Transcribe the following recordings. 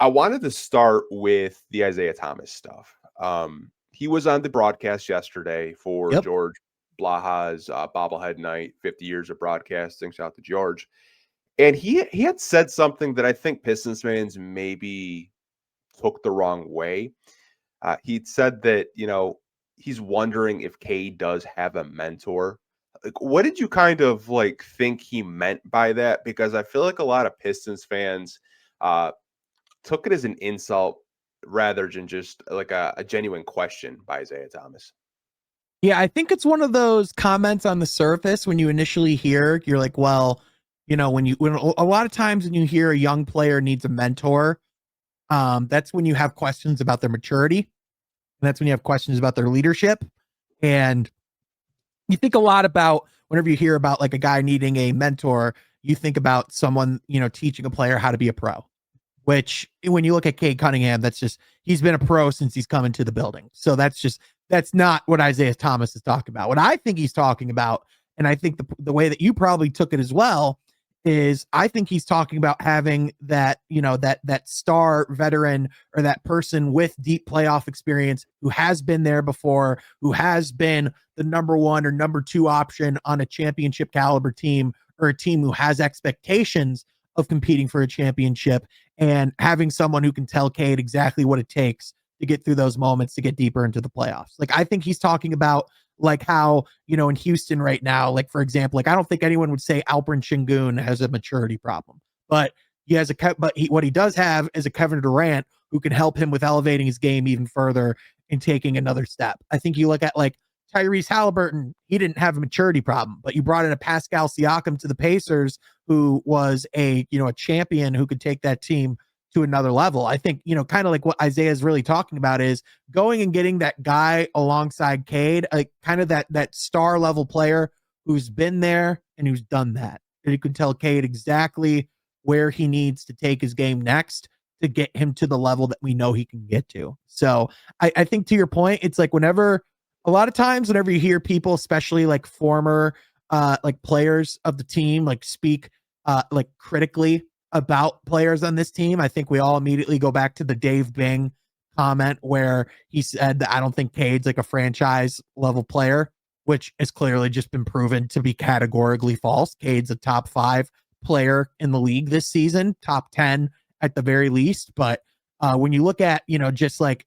I wanted to start with the Isiah Thomas stuff. He was on the broadcast yesterday for Yep. George Blaha's bobblehead night, 50 years of broadcasting. Shout out to George. And he had said something that I think Pistons fans maybe took the wrong way. He'd said that, he's wondering if Cade does have a mentor. Like, what did you kind of like think he meant by that? Because I feel like a lot of Pistons fans uh, took it as an insult rather than just like a genuine question by Isiah Thomas. Yeah, I think it's one of those comments on the surface when you initially hear, you're like, well, when a lot of times when you hear a young player needs a mentor, that's when you have questions about their maturity. And that's when you have questions about their leadership. And you think a lot about whenever you hear about like a guy needing a mentor, you think about someone, teaching a player how to be a pro. Which when you look at Cade Cunningham, he's been a pro since he's come into the building. So that's not what Isiah Thomas is talking about. What I think he's talking about, and I think the way that you probably took it as well, is I think he's talking about having that, that star veteran or that person with deep playoff experience who has been there before, who has been the number one or number two option on a championship caliber team or a team who has expectations of competing for a championship, and having someone who can tell Cade exactly what it takes to get through those moments to get deeper into the playoffs. Like, I think he's talking about like how, in Houston right now, like, for example, like, I don't think anyone would say Alperen Sengun has a maturity problem, but what he does have is a Kevin Durant who can help him with elevating his game even further and taking another step. I think you look at like Tyrese Halliburton, he didn't have a maturity problem, but you brought in a Pascal Siakam to the Pacers who was a champion who could take that team to another level. I think, kind of like what Isiah is really talking about is going and getting that guy alongside Cade, like kind of that star level player who's been there and who's done that. And you can tell Cade exactly where he needs to take his game next to get him to the level that we know he can get to. So I think to your point, it's like a lot of times whenever you hear people, especially like former like players of the team, like speak like critically about players on this team, I think we all immediately go back to the Dave Bing comment where he said that I don't think Cade's like a franchise level player, which has clearly just been proven to be categorically false. Cade's a top 5 player in the league this season, top 10 at the very least. But when you look at, just like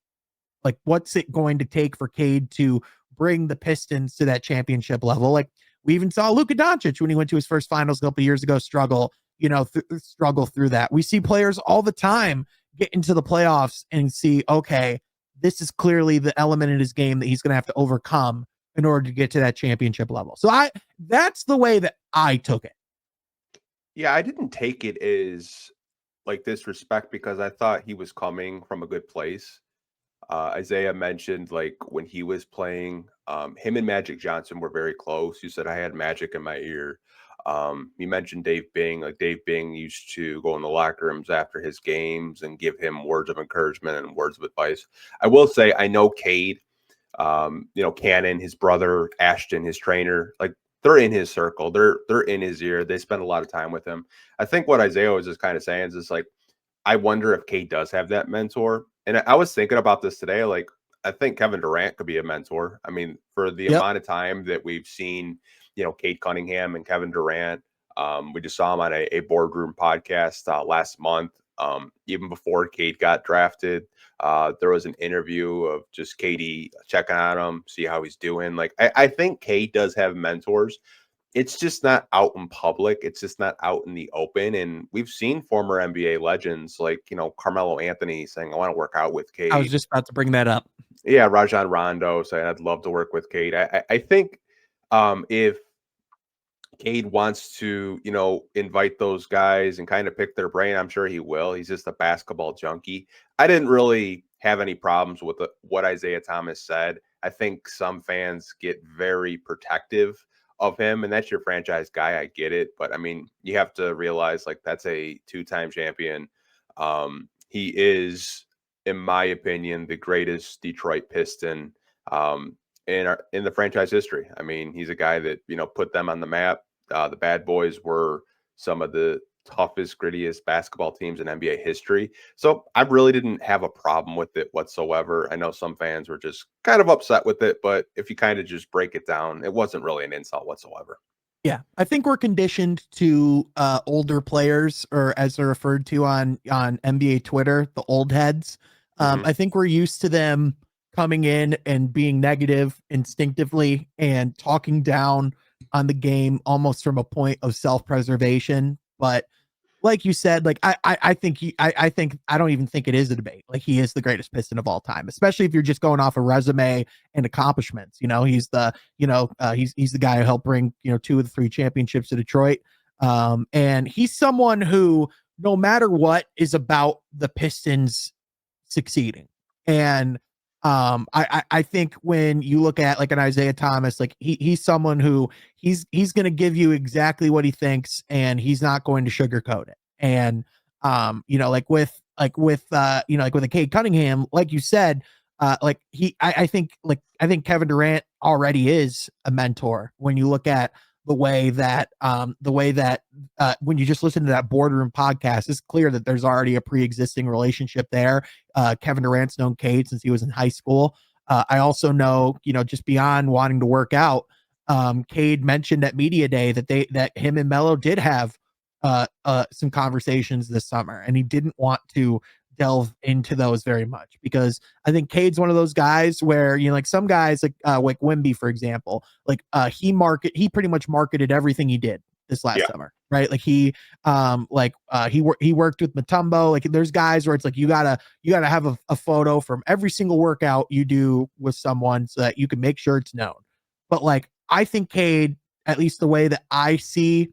what's it going to take for Cade to bring the Pistons to that championship level? Like, we even saw Luka Doncic when he went to his first finals a couple years ago struggle through that. We see players all the time get into the playoffs and see, okay, this is clearly the element in his game that he's going to have to overcome in order to get to that championship level. So that's the way that I took it. Yeah, I didn't take it as like disrespect because I thought he was coming from a good place. Isiah mentioned like when he was playing, him and Magic Johnson were very close. You said I had Magic in my ear. You mentioned Dave Bing. Like Dave Bing used to go in the locker rooms after his games and give him words of encouragement and words of advice. I will say I know Cade, Cannon, his brother, Ashton, his trainer, like they're in his circle. They're in his ear. They spend a lot of time with him. I think what Isiah was just kind of saying is just like, I wonder if Cade does have that mentor. And I was thinking about this today. Like, I think Kevin Durant could be a mentor. I mean, for the Yep. amount of time that we've seen, Cade Cunningham and Kevin Durant, we just saw him on a boardroom podcast last month. Even before Cade got drafted, there was an interview of just Katie checking on him, see how he's doing. Like, I think Cade does have mentors. It's just not out in public. It's just not out in the open. And we've seen former NBA legends like, Carmelo Anthony saying, I want to work out with I was Cade. just about to bring that up. Yeah, Rajon Rondo saying, I'd love to work with Cade. I think if Cade wants to, invite those guys and kind of pick their brain, I'm sure he will. He's just a basketball junkie. I didn't really have any problems with what Isiah Thomas said. I think some fans get very protective of him, and that's your franchise guy. I get it. But I mean, you have to realize like that's a 2-time champion. He is, in my opinion, the greatest Detroit Piston in the franchise history. I mean, he's a guy that put them on the map. The Bad Boys were some of the toughest, grittiest basketball teams in NBA history. So I really didn't have a problem with it whatsoever. I know some fans were just kind of upset with it, but if you kind of just break it down, it wasn't really an insult whatsoever. Yeah, I think we're conditioned to older players, or as they're referred to on NBA Twitter, the old heads. Hmm. I think we're used to them coming in and being negative instinctively and talking down on the game almost from a point of self-preservation. But like you said, like I think I think I don't even think it is a debate. Like he is the greatest Piston of all time, especially if you're just going off a resume and accomplishments. You know, he's the he's the guy who helped bring 2 of the 3 championships to Detroit. And he's someone who, no matter what, is about the Pistons succeeding. And I think when you look at like an Isiah Thomas, like he's someone who he's going to give you exactly what he thinks, and he's not going to sugarcoat it. And like with a Cade Cunningham, like you said, I think Kevin Durant already is a mentor when you look at the way that when you just listen to that boardroom podcast, it's clear that there's already a pre-existing relationship there. Kevin Durant's known Cade since he was in high school. I also know, just beyond wanting to work out, Cade mentioned at media day that him and Melo did have some conversations this summer, and he didn't want to delve into those very much because I think Cade's one of those guys where, like some guys like Wimby, for example, he pretty much marketed everything he did this last Yeah. summer, right? Like he worked with Mutombo. Like there's guys where it's like you gotta have a photo from every single workout you do with someone so that you can make sure it's known. But like I think Cade, at least the way that I see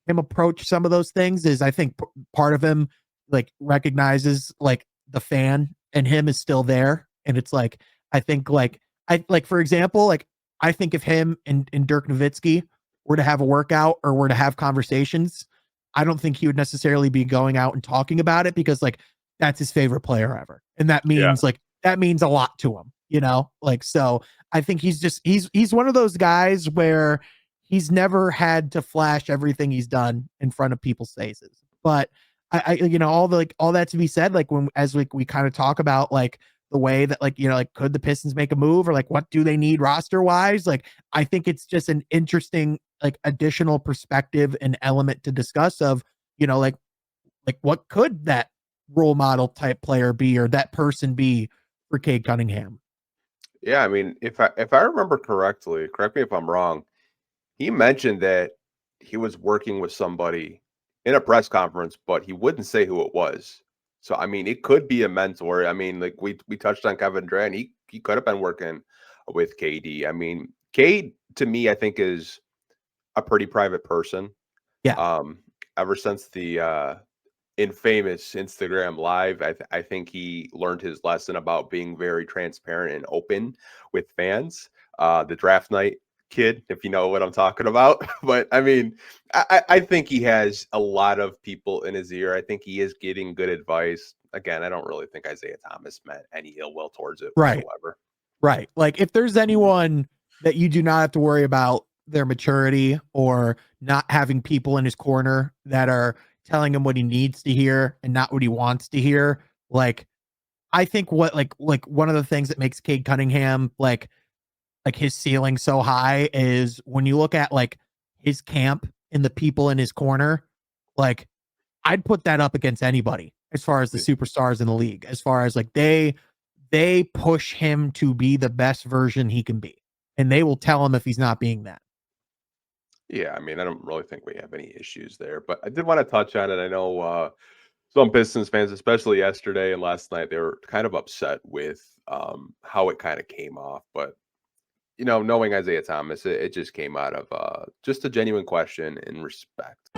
him approach some of those things, is I think part of him like recognizes like the fan and him is still there. And it's like, I think for example, like I think if him and Dirk Nowitzki were to have a workout or were to have conversations, I don't think he would necessarily be going out and talking about it because like that's his favorite player ever. And Yeah. that means a lot to him, like, so I think he's one of those guys where he's never had to flash everything he's done in front of people's faces. But all that to be said, like when as we kind of talk about like the way that like could the Pistons make a move or like what do they need roster wise? Like I think it's just an interesting like additional perspective and element to discuss of, like what could that role model type player be or that person be for Cade Cunningham? Yeah, I mean, if I remember correctly, correct me if I'm wrong, he mentioned that he was working with somebody in a press conference, but he wouldn't say who it was. So I mean, it could be a mentor. I mean, like we touched on Kevin Durant. He could have been working with KD. I mean, Cade to me, I think is a pretty private person. Yeah. Um, ever since the infamous Instagram live, I think he learned his lesson about being very transparent and open with fans. The draft night kid, if you know what I'm talking about. But I mean, I think he has a lot of people in his ear. I think he is getting good advice. Again, I don't really think Isiah Thomas meant any ill will towards it Right. whatsoever. Right. Like if there's anyone that you do not have to worry about their maturity or not having people in his corner that are telling him what he needs to hear and not what he wants to hear, like I think what like one of the things that makes Cade Cunningham like his ceiling so high is when you look at like his camp and the people in his corner, like I'd put that up against anybody as far as the superstars in the league, as far as like they push him to be the best version he can be. And they will tell him if he's not being that. Yeah, I mean, I don't really think we have any issues there, but I did want to touch on it. I know some Pistons fans, especially yesterday and last night, they were kind of upset with how it kind of came off. But knowing Isiah Thomas, it just came out of just a genuine question and respect.